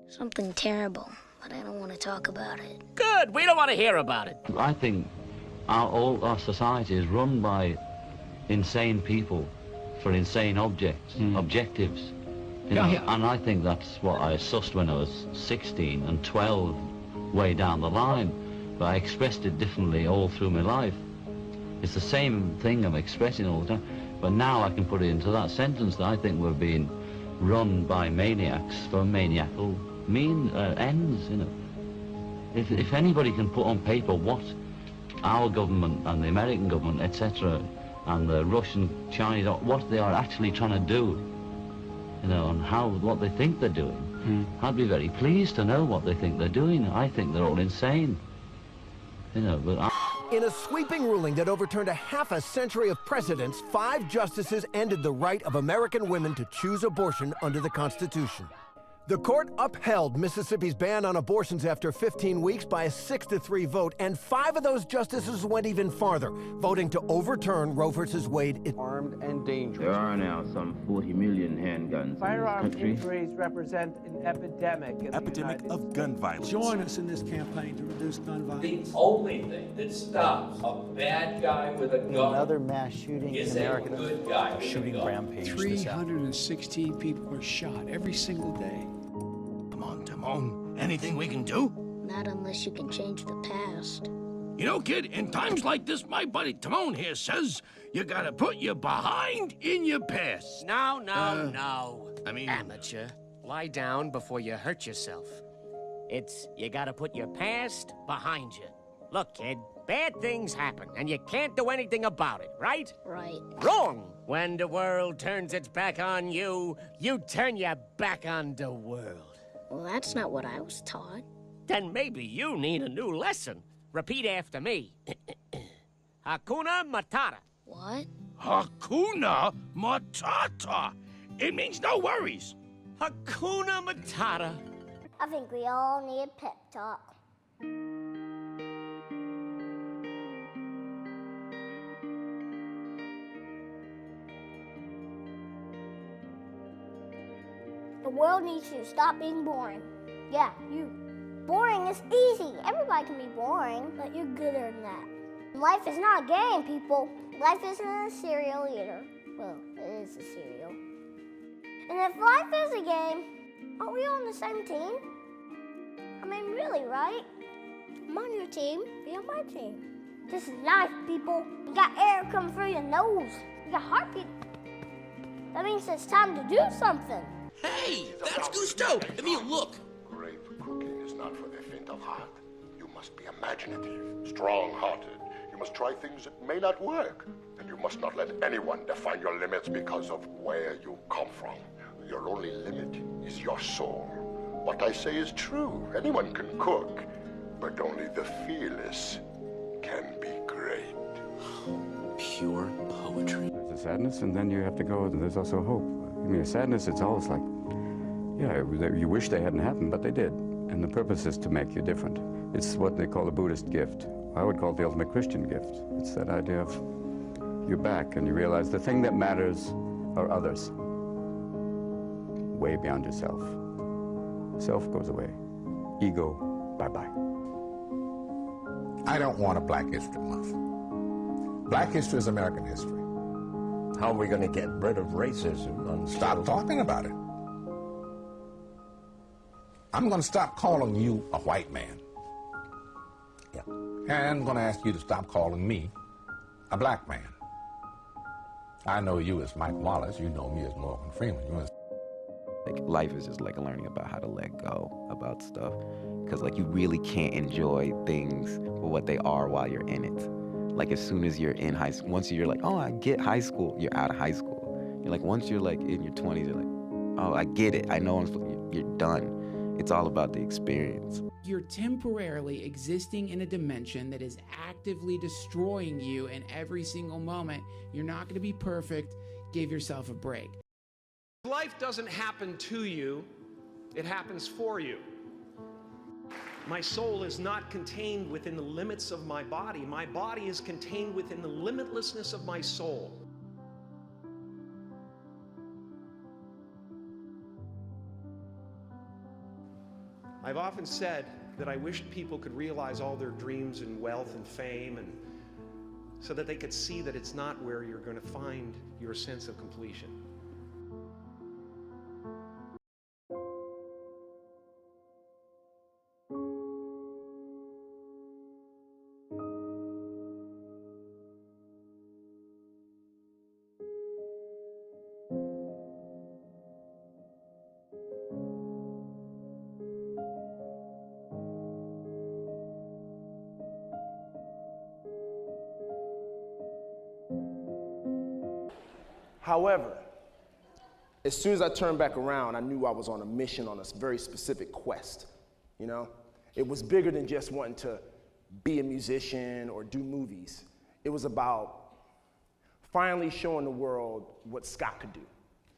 Something terrible, but I don't want to talk about it. Good, we don't want to hear about it. I think all our society is run by insane people for insane objectives. You know, and I think that's what I sussed when I was 16 and 12, way down the line. But I expressed it differently all through my life. It's the same thing I'm expressing all the time, but now I can put it into that sentence that I think we're being run by maniacs for maniacal ends, you know. If anybody can put on paper what our government and the American government, etc., and the Russian, Chinese, what they are actually trying to do, you know, and what they think they're doing, I'd be very pleased to know what they think they're doing. I think they're all insane, you know, but In a sweeping ruling that overturned a half a century of precedents, 5 justices ended the right of American women to choose abortion under the Constitution. The court upheld Mississippi's ban on abortions after 15 weeks by a 6-3 vote, and 5 of those justices went even farther, voting to overturn Roe v. Wade. Armed and dangerous. There are now some 40 million handguns Firearm in this country. injuries represent an epidemic in Epidemic of gun violence. Join us in this campaign to reduce gun violence. The only thing that stops a bad guy with a gun Another mass shooting is in America. a good guy with Shooting a gun. rampage. 316 people are shot every single day. Come on, Timon. Anything we can do? Not unless you can change the past. You know, kid, in times like this, my buddy Timon here says you gotta put your behind in your past. No, no. I mean... Amateur, lie down before you hurt yourself. You gotta put your past behind you. Look, kid, bad things happen, and you can't do anything about it, right? Right. Wrong! When the world turns its back on you, you turn your back on the world. Well, that's not what I was taught. Then maybe you need a new lesson. Repeat after me. Hakuna Matata. What? Hakuna Matata. It means no worries. Hakuna Matata. I think we all need a pep talk. The world needs you to stop being boring. Yeah, you. Boring is easy. Everybody can be boring, but you're gooder than that. Life is not a game, people. Life isn't a cereal either. Well, it is a cereal. And if life is a game, aren't we on the same team? I mean, really, right? I'm on your team, be on my team. This is life, people. You got air coming through your nose. You got heartbeat. That means it's time to do something. Hey, that's Gusto. I mean, look. Great cooking is not for the faint of heart. You must be imaginative, strong-hearted. You must try things that may not work. And you must not let anyone define your limits because of where you come from. Your only limit is your soul. What I say is true. Anyone can cook, but only the fearless can be great. Pure poetry. There's a sadness, and then you have to go, and there's also hope. I mean, a sadness, it's always like, yeah, you wish they hadn't happened, but they did. And the purpose is to make you different. It's what they call the Buddhist gift. I would call it the ultimate Christian gift. It's that idea of you're back, and you realize the thing that matters are others. Way beyond yourself. Self goes away. Ego, bye-bye. I don't want a Black History Month. Black history is American history. How are we going to get rid of racism? Stop talking about it. I'm going to stop calling you a white man. Yeah. And I'm going to ask you to stop calling me a black man. I know you as Mike Wallace. You know me as Morgan Freeman. Like, life is just like learning about how to let go about stuff. Because, like, you really can't enjoy things for what they are while you're in it. Like, as soon as you're in high school, once you're like, oh, I get high school, you're out of high school. You're like, once you're like in your 20s, you're like, oh, I get it. I know you're done. It's all about the experience. You're temporarily existing in a dimension that is actively destroying you in every single moment. You're not going to be perfect. Give yourself a break. Life doesn't happen to you, it happens for you. My soul is not contained within the limits of my body. My body is contained within the limitlessness of my soul. I've often said that I wished people could realize all their dreams and wealth and fame, and so that they could see that it's not where you're going to find your sense of completion. However, as soon as I turned back around, I knew I was on a mission, on a very specific quest, you know? It was bigger than just wanting to be a musician or do movies. It was about finally showing the world what Scott could do.